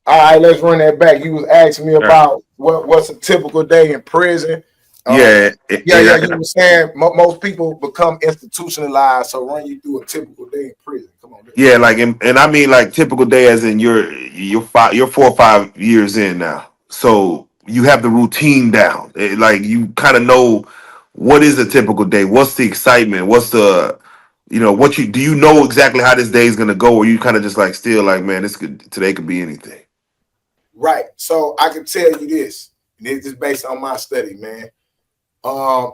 All right, let's run that back. You was asking me All right. about what's a typical day in prison. Uh, Yeah, yeah. You were saying most people become institutionalized. So run you through a typical day in prison. Come on, yeah. Like, and I mean, like, typical day, as in you're 4 or 5 years in now, so you have the routine down. Like, you kind of know what is a typical day. What's the excitement? What's the what you do? You know exactly how this day is gonna go, or you kind of just like still like, man, today could be anything. right. So I can tell you this, and this is based on my study, man.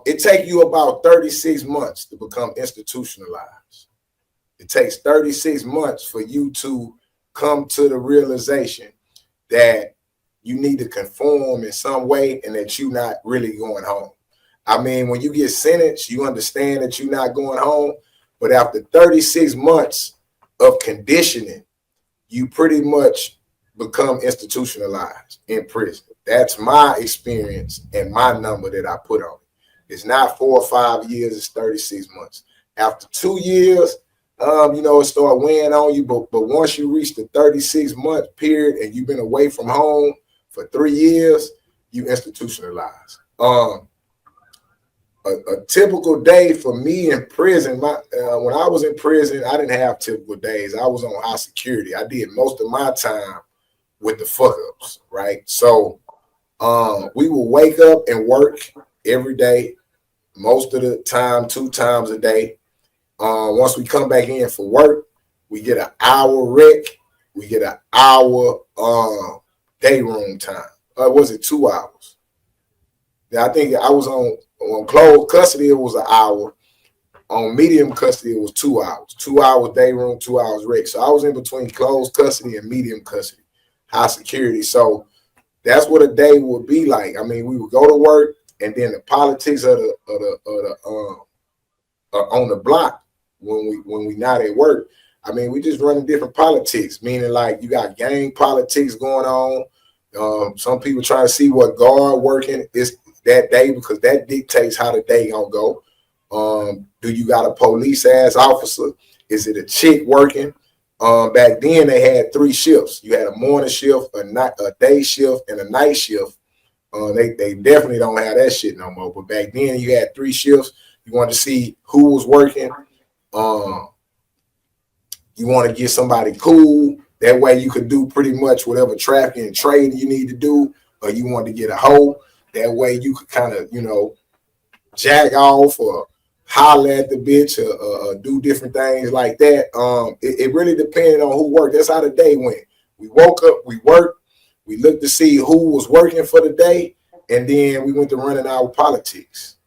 It takes you about 36 months to become institutionalized. It takes 36 months for you to come to the realization that you need to conform in some way and that you're not really going home. I mean, when you get sentenced, you understand that you're not going home. But after 36 months of conditioning, you pretty much become institutionalized in prison. That's my experience and my number that I put on it. It's not 4 or 5 years, it's 36 months. After 2 years, it start weighing on you. But once you reach the 36-month period and you've been away from home for 3 years, you institutionalize. A typical day for me in prison, when I was in prison, I didn't have typical days. I was on high security. I did most of my time with the fuck ups, right? So we will wake up and work every day, most of the time, 2 times a day. Once we come back in for work, we get an hour rec. We get an hour day room time. Was it 2 hours? Yeah, I think I was on closed custody. It was an hour. On medium custody, it was 2 hours. 2 hours day room, 2 hours rec. So I was in between closed custody and medium custody, high security. So that's what a day would be like. I mean, we would go to work, and then the politics of the on the block when we not at work. I mean, we just running different politics, meaning like you got gang politics going on. Some people trying to see what guard working is that day because that dictates how the day gonna go. Do you got a police ass officer? Is it a chick working? Back then they had 3 shifts. You had a morning shift, a day shift, and a night shift. They definitely don't have that shit no more. But back then you had 3 shifts. You wanted to see who was working. You want to get somebody cool. That way you could do pretty much whatever trafficking and trading you need to do. Or you want to get a hoe. That way you could kind of, jack off or holler at the bitch or do different things like that. It really depended on who worked. That's how the day went. We woke up, we worked, we looked to see who was working for the day, and then we went to running our politics.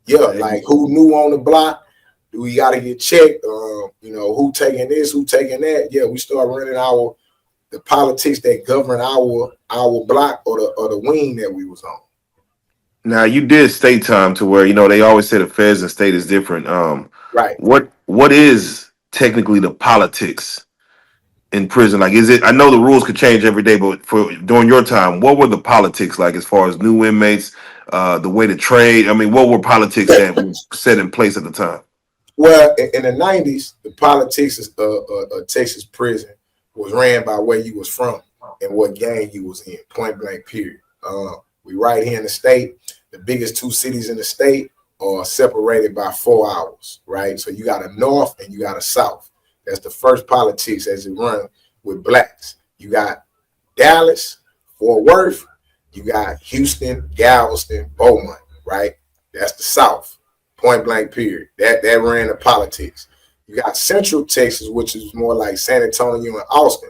Yeah, like who knew on the block? Do we got to get checked? Who taking this? Who taking that? Yeah, we start running the politics that govern our block or the wing that we was on. Now, you did state time to where they always say the feds and state is different. Right. What is technically the politics in prison? Like, is it? I know the rules could change every day, but for during your time, what were the politics like as far as new inmates, the way to trade? I mean, what were politics that were set in place at the time? Well, in the 90s, the politics of Texas prison was ran by where you was from and what gang you was in, point blank, period. We right here in the state, the biggest 2 cities in the state are separated by 4 hours, right? So you got a north and you got a south. That's the first politics as it run with blacks. You got Dallas, Fort Worth, you got Houston, Galveston, Beaumont, right? That's the south. Point blank, period. That ran the politics. You got Central Texas, which is more like San Antonio and Austin.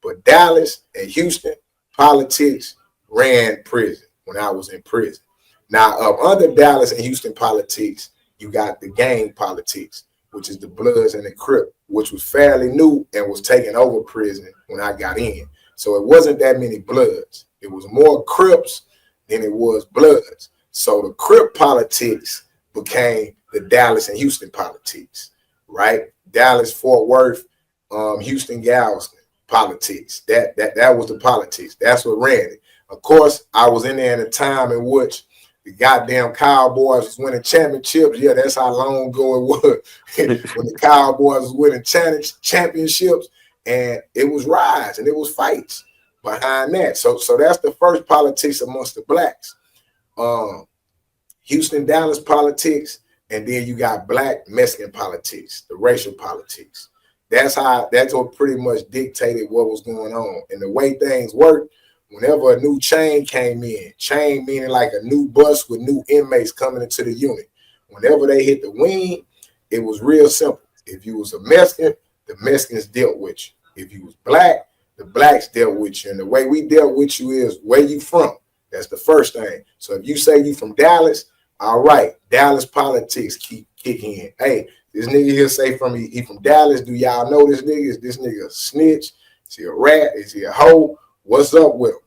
But Dallas and Houston, politics ran prison when I was in prison. Now, up under Dallas and Houston politics, you got the gang politics, which is the Bloods and the Crip, which was fairly new and was taking over prison when I got in. So it wasn't that many Bloods. It was more Crips than it was Bloods. So the Crip politics became the Dallas and Houston politics, right? Dallas, Fort Worth, Houston, Galveston politics. That was the politics. That's what ran it. Of course, I was in there in a time in which the goddamn Cowboys was winning championships. Yeah, that's how long ago it was when the Cowboys was winning championships, and it was rise and it was fights. behind that. So that's the first politics amongst the blacks. Houston, Dallas politics, and then you got black Mexican politics, the racial politics. That's what pretty much dictated what was going on. And the way things worked, whenever a new chain came in, chain meaning like a new bus with new inmates coming into the unit. Whenever they hit the wing, it was real simple. If you was a Mexican, the Mexicans dealt with you. If you was black, the blacks dealt with you. And the way we dealt with you is where you from. That's the first thing. So if you say you from Dallas, all right, Dallas politics keep kicking in. Hey, this nigga here say he from Dallas. Do y'all know this nigga? Is this nigga a snitch? Is he a rat? Is he a hoe? What's up with him?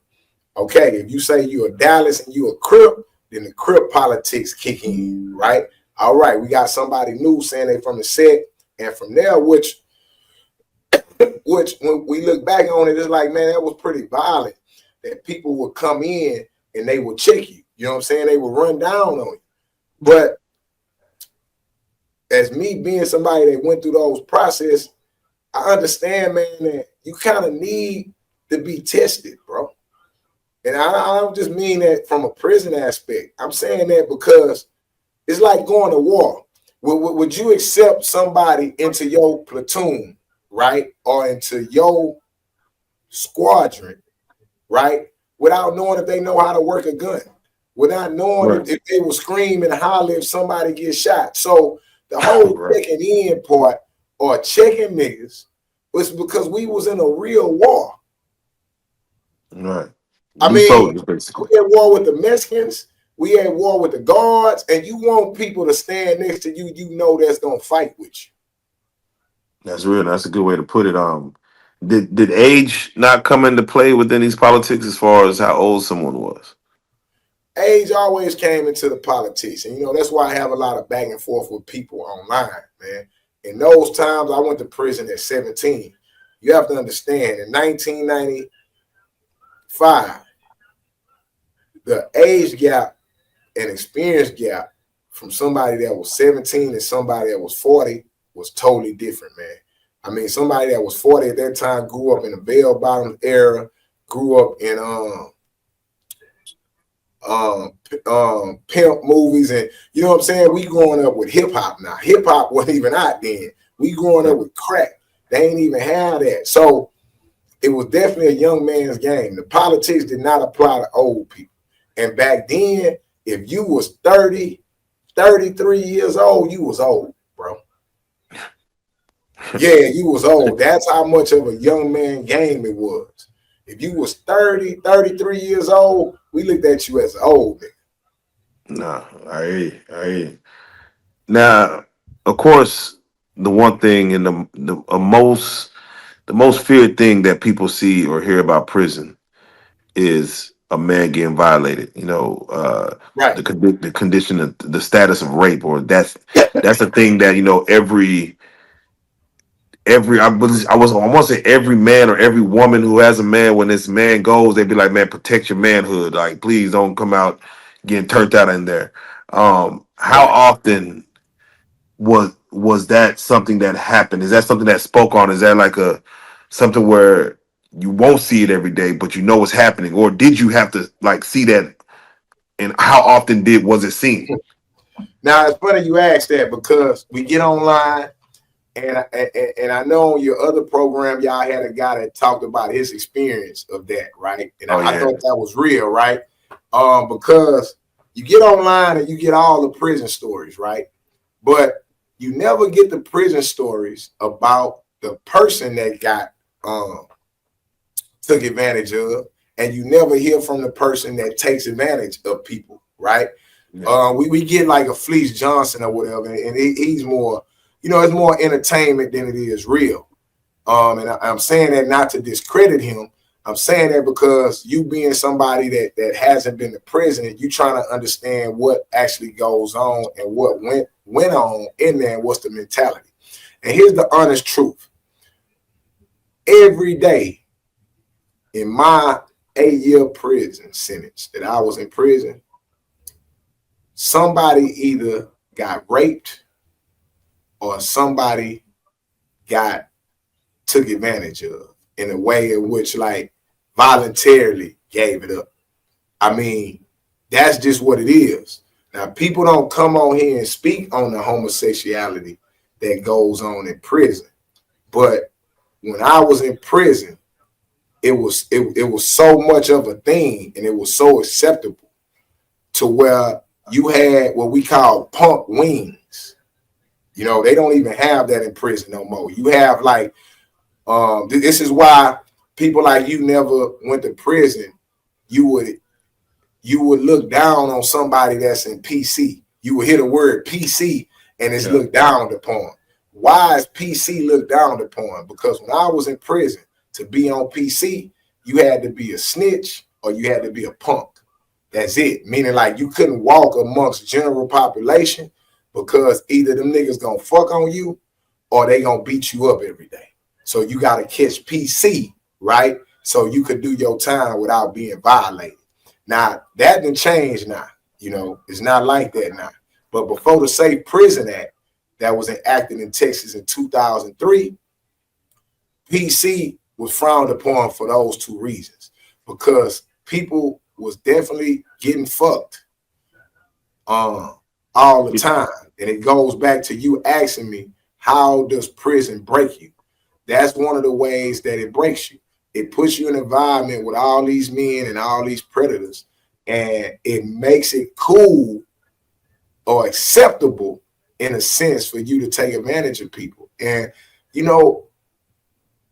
Okay, if you say you a Dallas and you a Crip, then the Crip politics kick in, right? All right, we got somebody new saying they from the set, and from there, which when we look back on it, it's like, man, that was pretty violent. That people would come in and they would check you. You know what I'm saying? They would run down on you. But as me being somebody that went through those processes, I understand, man, that you kind of need to be tested, bro. And I don't just mean that from a prison aspect. I'm saying that because it's like going to war. Would you accept somebody into your platoon, right? Or into your squadron, right? Without knowing if they know how to work a gun, without knowing if they will scream and holler if somebody gets shot. So the whole checking in part or checking niggas was because we was in a real war. Right. I mean, we at war with the Mexicans, we at war with the guards, and you want people to stand next to you, you know that's gonna fight with you. That's real. That's a good way to put it. Did age not come into play within these politics as far as how old someone was? Age always came into the politics, and that's why I have a lot of back and forth with people online, man. In those times, I went to prison at 17. You have to understand, in 1995, the age gap and experience gap from somebody that was 17 and somebody that was 40 was totally different, man. I mean, somebody that was 40 at that time grew up in the bell bottom era, grew up in pimp movies, and you know what I'm saying? We growing up with hip hop now. Hip hop wasn't even out then. We growing up with crack. They ain't even have that. So it was definitely a young man's game. The politics did not apply to old people. And back then, if you was 30, 33 years old, you was old, bro. Yeah, you was old. That's how much of a young man game it was. If you was 30, 33 years old, we looked at you as old nigga. No, I hear you. Now, of course, the one thing and the most feared thing that people see or hear about prison is a man getting violated. Right. The condition of the status of rape, or that's the thing that I want to say every man or every woman who has a man, when this man goes, they be like, man, protect your manhood. Like, please don't come out getting turned out in there. How often was that something that happened? Is that something that spoke on? Is that like something where you won't see it every day, but you know what's happening? Or did you have to like see that? And how often was it seen? Now, it's funny you asked that because we get online, and I know on your other program, y'all had a guy that talked about his experience of that, right? And I thought that was real, right? Because you get online and you get all the prison stories, right? But you never get the prison stories about the person that got took advantage of, and you never hear from the person that takes advantage of people, right? Yeah. We get like a Fleece Johnson or whatever, and he's more, it's more entertainment than it is real. And I'm saying that not to discredit him. I'm saying that because you being somebody that hasn't been to prison, and you trying to understand what actually goes on and what went on in there and what's the mentality. And here's the honest truth. Every day in my 8-year prison sentence that I was in prison, somebody either got raped or somebody took advantage of in a way in which like voluntarily gave it up. I mean, that's just what it is. Now, people don't come on here and speak on the homosexuality that goes on in prison. But when I was in prison, it was so much of a thing, and it was so acceptable to where you had what we call punk wings. You know, they don't even have that in prison no more. You have like, this is why people like you never went to prison. You would look down on somebody that's in PC. You would hear the word PC and it's looked down upon. Why is PC looked down upon? Because when I was in prison, to be on PC, you had to be a snitch or you had to be a punk. That's it. Meaning like you couldn't walk amongst general population because either them niggas gonna fuck on you or they gonna beat you up every day. So you gotta catch PC, right? So you could do your time without being violated. Now that done changed now. You know, it's not like that now. But before the Safe Prison Act that was enacted in Texas in 2003, PC was frowned upon for those two reasons. Because people was definitely getting fucked all the time. And it goes back to you asking me, how does prison break you? That's one of the ways that it breaks you. It puts you in an environment with all these men and all these predators, and it makes it cool or acceptable in a sense for you to take advantage of people. And, you know,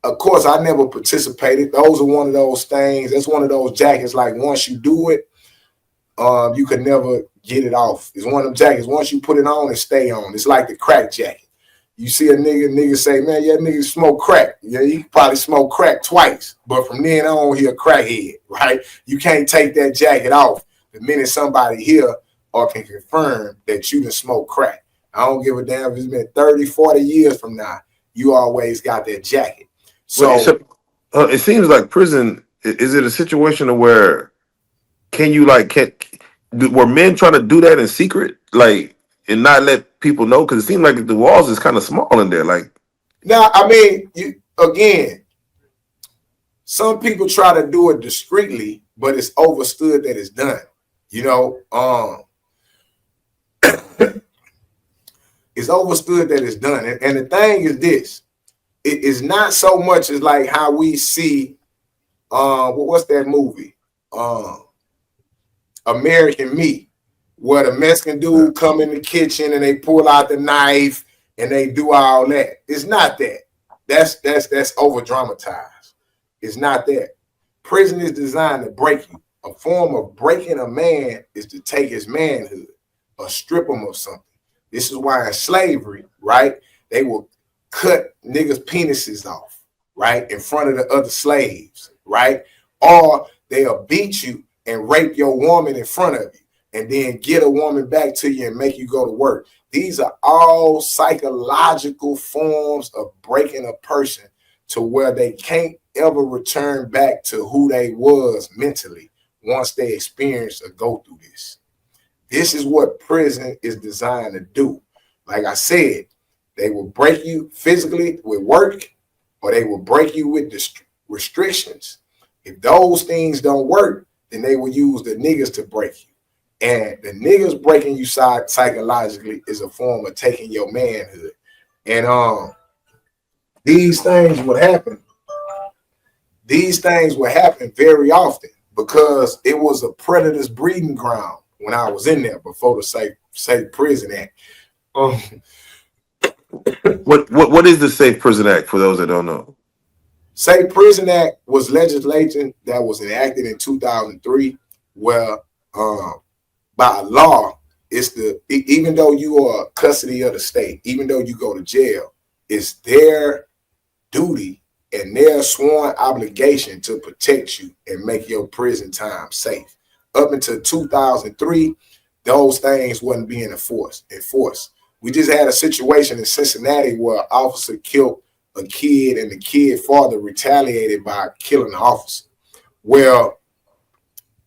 of course, I never participated. Those are one of those things. That's one of those jackets. Like once you do it, you could never get it off. It's one of them jackets. Once you put it on, it stay on. It's like the crack jacket. You see a nigga say, man, yeah, nigga smoke crack. Yeah, he probably smoked crack twice, but from then on, he a crackhead, right? You can't take that jacket off the minute somebody here or can confirm that you done smoke crack. I don't give a damn if it's been 30, 40 years from now. You always got that jacket. So it seems like prison, is it a situation where were men trying to do that in secret, like, and not let people know? Because it seems like the walls is kind of small in there. Like, now, I mean, some people try to do it discreetly, but it's overstood that it's done. You know, it's overstood that it's done. And the thing is this. It is not so much as like how we see, what's that movie? American Meat, where the Mexican dude come in the kitchen and they pull out the knife and they do all that. It's not that. That's over dramatized. It's not that. Prison is designed to break you. A form of breaking a man is to take his manhood or strip him of something. This is why in slavery, right, they will cut niggas' penises off, right, in front of the other slaves, right? Or they'll beat you and rape your woman in front of you and then get a woman back to you and make you go to work. These are all psychological forms of breaking a person to where they can't ever return back to who they was mentally once they experience or go through this. This is what prison is designed to do. Like I said, they will break you physically with work, or they will break you with restrictions. If those things don't work, then they will use the niggas to break you. And the niggas breaking you psychologically is a form of taking your manhood. And these things would happen. These things would happen very often because it was a predator's breeding ground when I was in there before the Safe Prison Act. What is the Safe Prison Act for those that don't know? Safe Prison Act was legislation that was enacted in 2003, where by law, it's even though you are custody of the state, even though you go to jail, it's their duty and their sworn obligation to protect you and make your prison time safe. Up until 2003, those things wasn't being enforced. We just had a situation in Cincinnati where an officer killed a kid and the kid father retaliated by killing the officer. Well,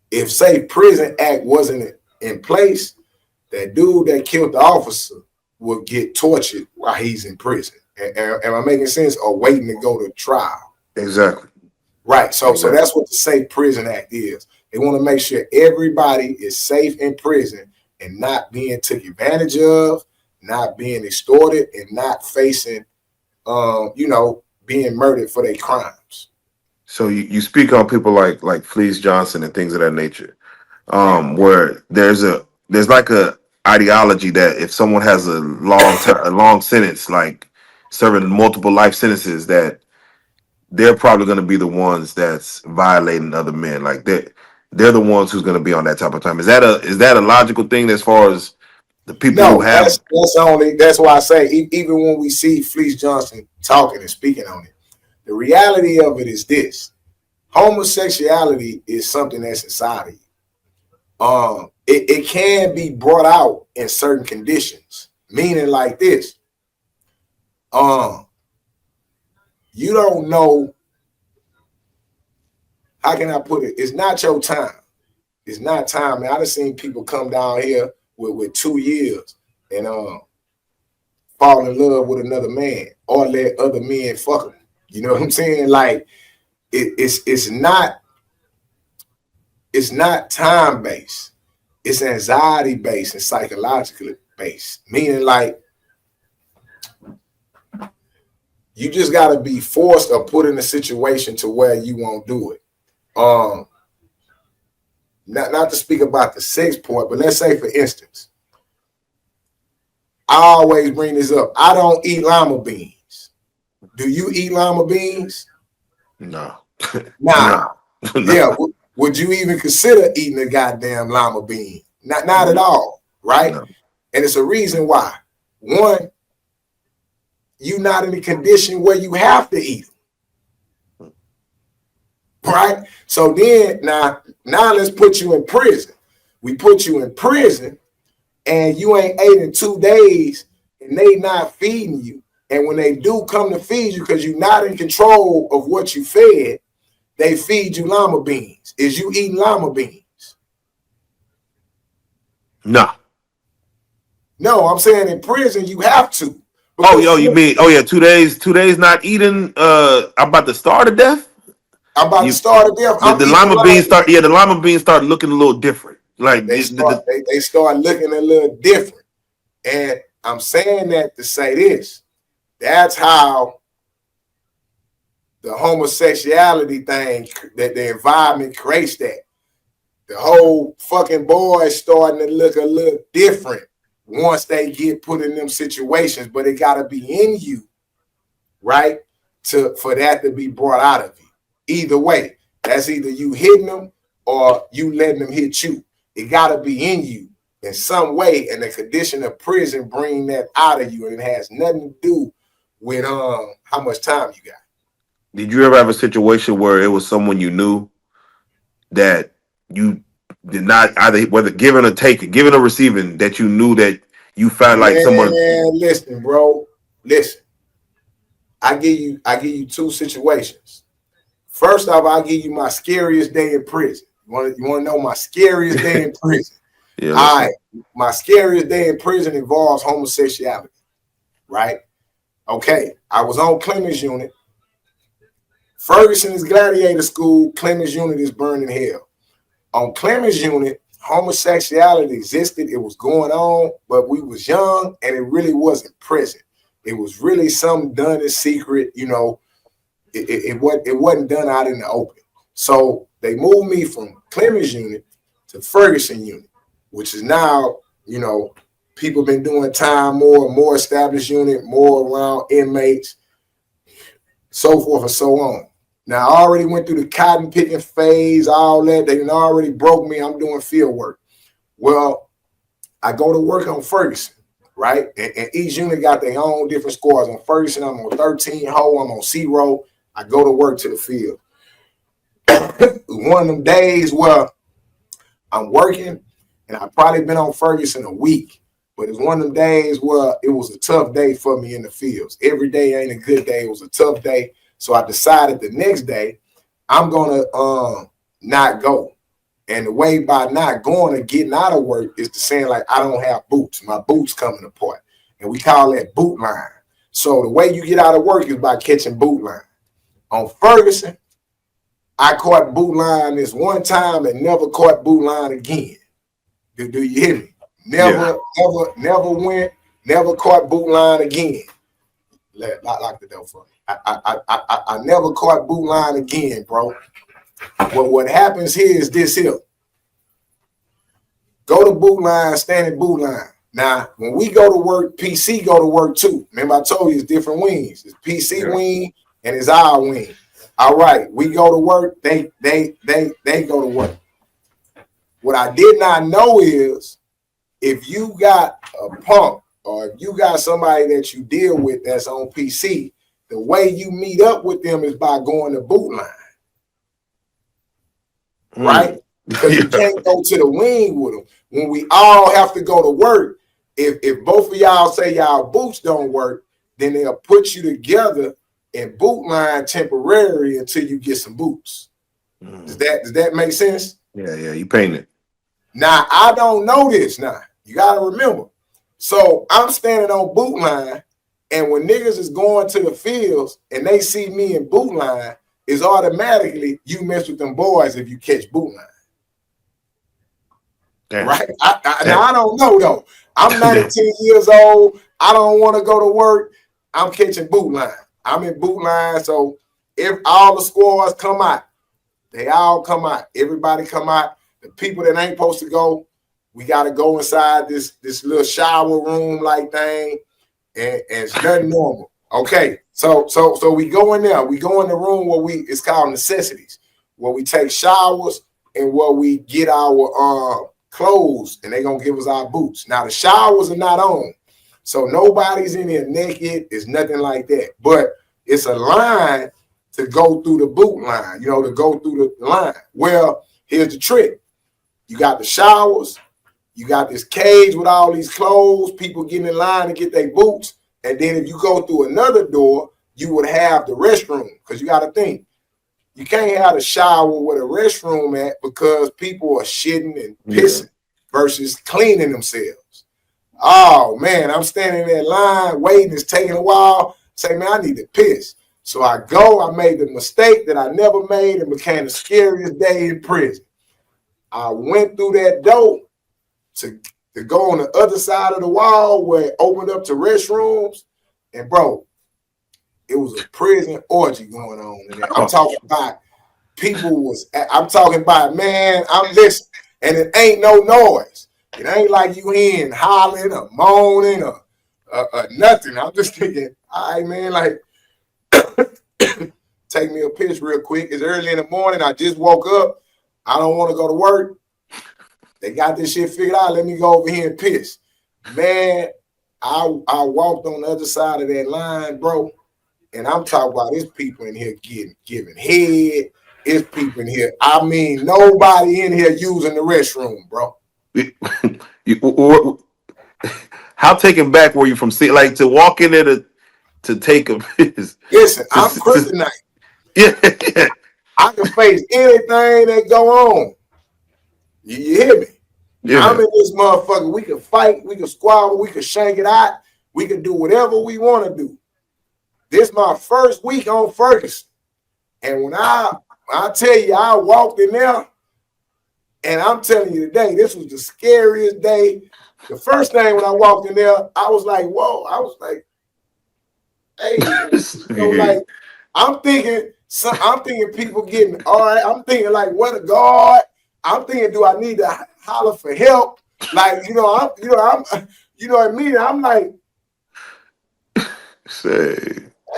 if Safe Prison Act wasn't in place, that dude that killed the officer would get tortured while he's in prison. Am I making sense? Or waiting to go to trial. Exactly. Right. So Amen. that's what the Safe Prison Act is. They want to make sure everybody is safe in prison and not being taken advantage of, not being extorted, and not facing, being murdered for their crimes. So you speak on people like Fleece Johnson and things of that nature, Right. where there's like a ideology that if someone has a a long sentence, like serving multiple life sentences, that they're probably going to be the ones that's violating other men. Like they're the ones who's going to be on that type of time. Is that a logical thing as far as the people who No, have? that's why I say even when we see Fleece Johnson talking and speaking on it, the reality of it is this: homosexuality is something that's inside of you. It can be brought out in certain conditions, meaning like this. You don't know, how can I put it? It's not your time. It's not time, man. I done seen people come down here with 2 years and fall in love with another man or let other men fuck them. You know what I'm saying? Like it's not time based. It's anxiety based and psychologically based. Meaning like you just gotta be forced or put in a situation to where you won't do it. Not to speak about the sex part, but let's say for instance, I always bring this up. I don't eat lima beans. Do you eat lima beans? No. Nah. No. Yeah. Would you even consider eating a goddamn lima bean? Not at all, right? No. And it's a reason why. One, you're not in a condition where you have to eat them, right? So then now let's put you in prison. We put you in prison and you ain't ate in 2 days and they not feeding you. And when they do come to feed you, because you're not in control of what you fed, they feed you lima beans. Is you eating lima beans? No. No, I'm saying in prison you have to. You mean, yeah, 2 days, 2 days not eating, I'm about to starve to death? I'm about to You start to death. the, I'm the eating lima lima beans beans. the lima beans start looking a little different. Like They start looking a little different. And I'm saying that to say this. That's how the homosexuality thing, that the environment creates that. The whole fucking boys starting to look a little different once they get put in them situations, but it gotta be in you, right? For that to be brought out of you. Either way, that's either you hitting them or you letting them hit you. It gotta be in you in some way, and the condition of prison bring that out of you, and it has nothing to do with how much time you got. did you ever have a situation where it was someone you knew that you did not either, whether giving or taking, giving or receiving, that you knew that you found like someone? Man, listen, bro. Listen. I give you two situations. First off, I'll give you my scariest day in prison. You want to know my scariest day in prison? Yeah, All listen. right. My scariest day in prison involves homosexuality, right? Okay. I was on Clemens unit. Ferguson is gladiator school. Clemens unit is burning hell. On Clemens unit, homosexuality existed. It was going on, but we was young and it really wasn't present. It was really something done in secret, it wasn't done out in the open. So they moved me from Clemens unit to Ferguson unit, which is now, people been doing time more established unit, more around inmates, so forth and so on. Now I already went through the cotton picking phase, all that. They already broke me. I'm doing field work. Well, I go to work on Ferguson, right? And each unit got their own different scores. On Ferguson, I'm on 13 hole, I'm on 0. I go to work to the field. One of them days where I'm working, and I've probably been on Ferguson a week, but it's one of them days where it was a tough day for me in the fields. Every day ain't a good day. It was a tough day. So I decided the next day I'm going to not go. And the way by not going or getting out of work is to saying, like, I don't have boots. My boots coming apart. And we call that boot line. So the way you get out of work is by catching boot line. On Ferguson, I caught boot line this one time and never caught boot line again. Do you hear me? Yeah. Never went, never caught boot line again. Lock the door for me. I never caught boot line again, bro. What happens here is this here. Go to boot line, stand at boot line. Now, when we go to work, PC go to work too. Remember, I told you it's different wings. It's PC wing and it's our wing. All right, we go to work. They go to work. What I did not know is if you got a pump or if you got somebody that you deal with that's on PC, the way you meet up with them is by going to boot line. Right? Because you can't go to the wing with them. When we all have to go to work, if both of y'all say y'all boots don't work, then they'll put you together in boot line temporary until you get some boots. Does that make sense? Yeah, you paint it. Now, I don't know this now. You got to remember. So I'm standing on boot line, and when niggas is going to the fields and they see me in boot line, it's automatically you mess with them boys if you catch boot line. Damn. Right? Now, I don't know, though. I'm 19 years old. I don't want to go to work. I'm catching boot line. I'm in boot line, so if all the squads come out, they all come out. Everybody come out. The people that ain't supposed to go, we got to go inside this little shower room like thing, and it's nothing normal. Okay, so we go in there. We go in the room where it's called necessities, where we take showers and where we get our clothes, and they gonna give us our boots. Now the showers are not on, so nobody's in here naked. It's nothing like that, but it's a line to go through the boot line, to go through the line. Well, here's the trick. You got the showers, you got this cage with all these clothes, people getting in line to get their boots, and then if you go through another door, you would have the restroom, because you got to think, you can't have a shower with a restroom at because people are shitting and pissing versus cleaning themselves. Oh, man, I'm standing in that line waiting. It's taking a while. Say, man, I need to piss. So I go. I made the mistake that I never made and became the scariest day in prison. I went through that door to go on the other side of the wall where it opened up to restrooms. And, bro, it was a prison orgy going on in there. I'm talking about I'm talking about, man, I'm listening, and it ain't no noise. It ain't like you hearing hollering or moaning or nothing. I'm just thinking, all right, man, like, take me a piss real quick. It's early in the morning. I just woke up. I don't want to go to work. They got this shit figured out. Let me go over here and piss. Man, I walked on the other side of that line, bro. And I'm talking about there's people in here giving head. There's people in here. I mean, nobody in here using the restroom, bro. How taken back were you from seeing, like, to walk in there to take a piss? Listen, I'm kryptonite. Yeah. I can face anything that go on. You hear me? Yeah. I'm in this motherfucker. We can fight, we can squabble, we can shank it out, we can do whatever we want to do. This is my first week on Ferguson. And when I tell you, I walked in there, and I'm telling you today, this was the scariest day. The first thing when I walked in there, I was like, whoa. I was like, hey, like, I'm thinking people getting, all right, I'm thinking like, what a God. I'm thinking, do I need to holler for help? Like, I'm what I mean? I'm like, say,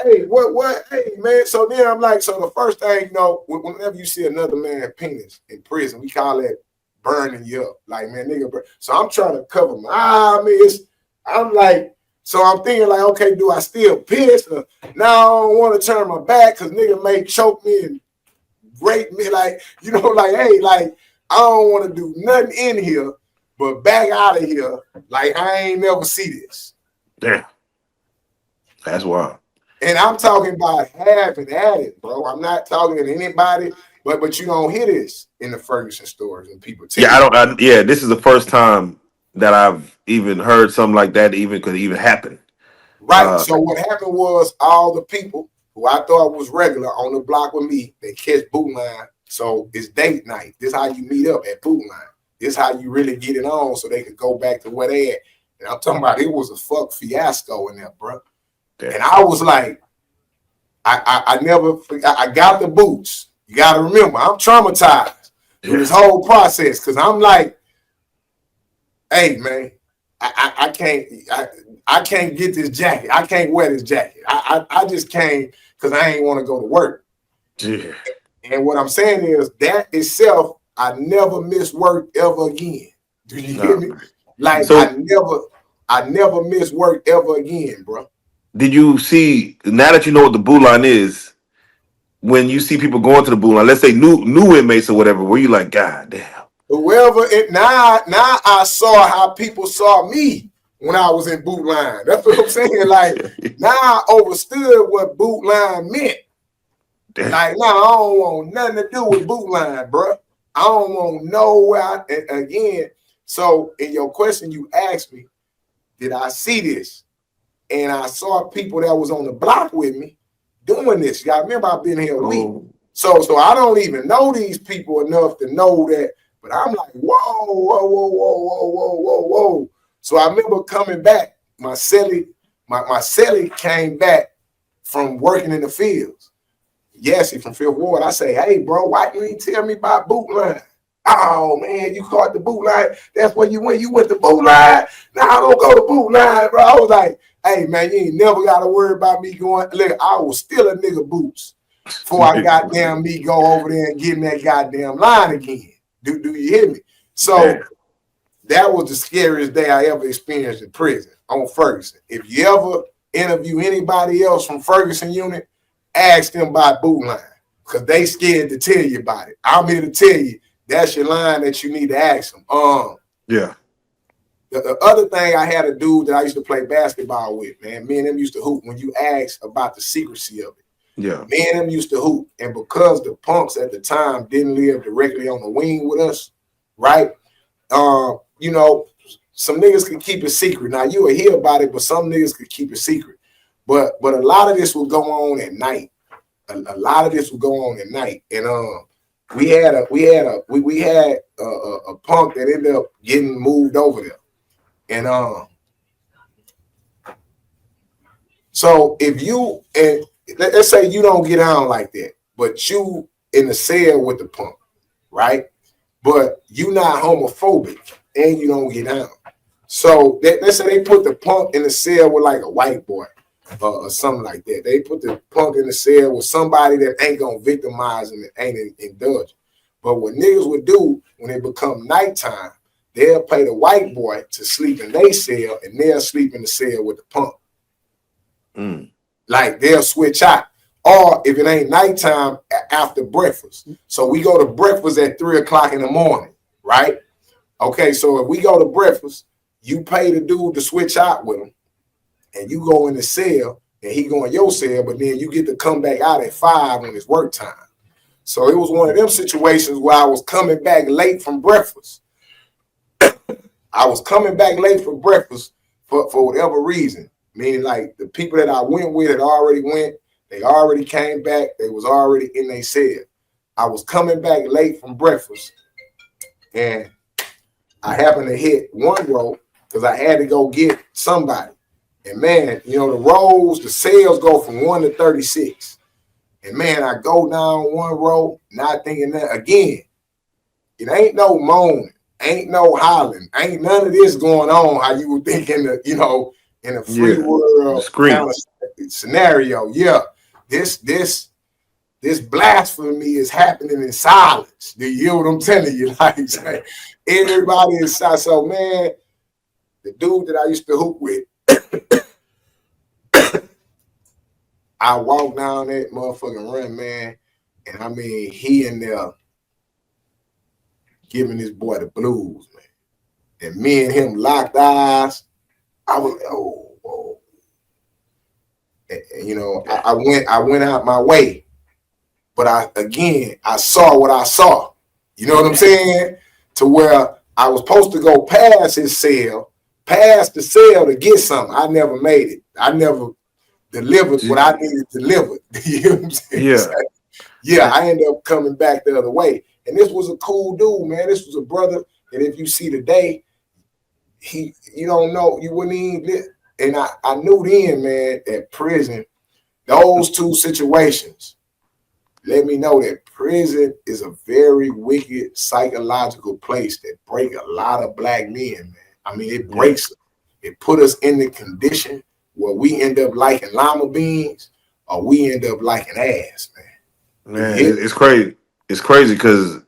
hey, what, hey, man. So then I'm like, so the first thing, whenever you see another man penis in prison, we call that burning you up. Like, man, nigga, so I'm trying to cover my eyes. I'm like, so I'm thinking like, okay, do I still piss? Or now I don't want to turn my back because nigga may choke me and rape me. Like, like, hey, like, I don't want to do nothing in here, but back out of here. Like, I ain't never see this. Damn. That's wild. And I'm talking about having at it, bro. I'm not talking to anybody, but you don't hear this in the Ferguson stories and people tell you. This is the first time that I've even heard something like that could even happen. Right. So what happened was all the people who I thought was regular on the block with me. They catch boot line. So it's date night. This how you meet up at boot line. This how you really get it on so they could go back to where they at. And I'm talking about it was a fuck fiasco in there, bro. Damn. And I was like, I never, I got the boots. You got to remember, I'm traumatized through this whole process because I'm like, hey, man, I can't get this jacket. I can't wear this jacket. I just can't because I ain't want to go to work. Yeah. And what I'm saying is that itself, I never miss work ever again. Do you hear me? Like so, I never miss work ever again, bro. Did you see, now that you know what the boot line is, when you see people going to the boot line, let's say new inmates or whatever, were you like, God damn? Whoever it now I saw how people saw me when I was in boot line. That's what I'm saying. Like now I understood what boot line meant. Damn. Like now I don't want nothing to do with boot line, bro. I don't want nowhere. Again, so in your question you asked me, did I see this? And I saw people that was on the block with me doing this. You gotta remember I've been here a week. So I don't even know these people enough to know that. But I'm like, whoa. So I remember coming back. My cellie came back from working in the fields. Yes, he's from Fifth Ward. I say, hey, bro, why you ain't tell me about boot line? Oh, man, you caught the boot line. That's where you went. You went to boot line. Now I don't go to boot line, bro. I was like, hey, man, you ain't never got to worry about me going. Look, I was still a nigga boots before I goddamn me go over there and get in that goddamn line again. Do you hear me? So that was the scariest day I ever experienced in prison on Ferguson. If you ever interview anybody else from Ferguson unit, ask them about boot line because they scared to tell you about it. I'm here to tell you that's your line that you need to ask them. Yeah. The other thing I had a dude that I used to play basketball with, man. Me and him used to hoop when you asked about the secrecy of it. Yeah. Me and him used to hoop. And because the punks at the time didn't live directly on the wing with us, right? You know, some niggas could keep it secret. Now you will hear about it, but some niggas could keep it secret. But a lot of this would go on at night. A lot of this would go on at night. And we had a punk that ended up getting moved over there. And so if you and let's say you don't get on like that, but you in the cell with the punk, right? But you not homophobic and you don't get on. So let's say they put the punk in the cell with like a white boy or something like that. They put the punk in the cell with somebody that ain't gonna victimize him and ain't indulgent. But what niggas would do when it become nighttime, they'll pay the white boy to sleep in their cell and they'll sleep in the cell with the punk. Like they'll switch out. Or if it ain't nighttime, after breakfast. So we go to breakfast at 3:00 in the morning, right? Okay, so if we go to breakfast, you pay the dude to switch out with him, and you go in the cell, and he go in your cell, but then you get to come back out at 5 when it's work time. So it was one of them situations where I was coming back late from breakfast. I was coming back late for breakfast for whatever reason. Meaning like the people that I went with had already went, they already came back, they was already in their cell. I was coming back late from breakfast and I happened to hit one row because I had to go get somebody. And man, you know, the cells go from 1 to 36. And man, I go down one row, not thinking that again, it ain't no moaning, ain't no hollering, ain't none of this going on how you would think in the, you know, in a free world kind of scenario. Yeah, this blasphemy is happening in silence. Do you hear what I'm telling you? Like everybody inside. So man, the dude that I used to hoop with, I walked down that motherfucking run, man, and I mean he in there giving this boy the blues, man. And me and him locked eyes. I was like, oh. And, you know, I went out my way, but I saw what I saw. You know what I'm saying? To where I was supposed to go past his cell, past the cell to get something. I never made it. I never delivered what I needed delivered. You know what I'm saying? Yeah. So, yeah, I ended up coming back the other way. And this was a cool dude, man. This was a brother. And if you see today, you don't know, you wouldn't even, and I knew then, man, that prison, those two situations, let me know that prison is a very wicked psychological place that break a lot of black men, man. I mean, it breaks them. It put us in the condition where we end up liking lima beans or we end up liking ass, man. Man, it's crazy. It's crazy because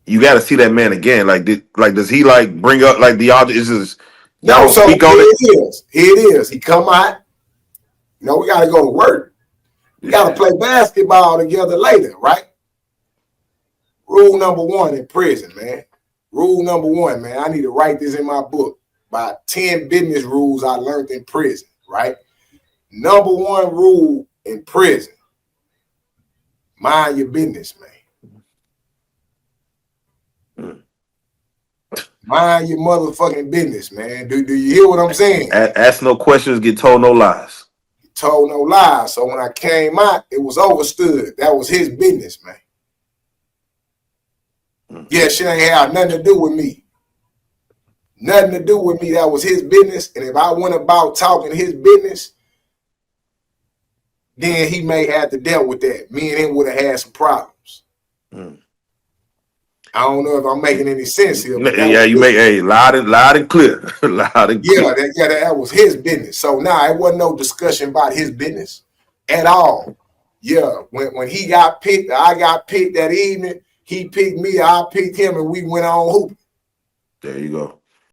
you got to see that man again. Like, does he like bring up like the object? Is just y'all No, don't so speak on it? Here it is. He come out. You know, we got to go to work. We got to play basketball together later, right? Rule number one in prison, man. Rule number one, man. I need to write this in my book. About 10 business rules I learned in prison, right? Number one rule in prison, mind your business, man. Mind your motherfucking business, man. Do you hear what I'm saying? Ask no questions, get told no lies. Told no lies. So when I came out, it was understood. That was his business, man. Yeah, shit ain't have nothing to do with me. Nothing to do with me. That was his business. And if I went about talking his business, then he may have to deal with that. Me and him would have had some problems. I don't know if I'm making any sense here. Yeah, you make loud and clear. Loud and clear. That was his business. So now it wasn't no discussion about his business at all. Yeah, when he got picked, I got picked that evening. He picked me, I picked him, and we went on hooping. There you go.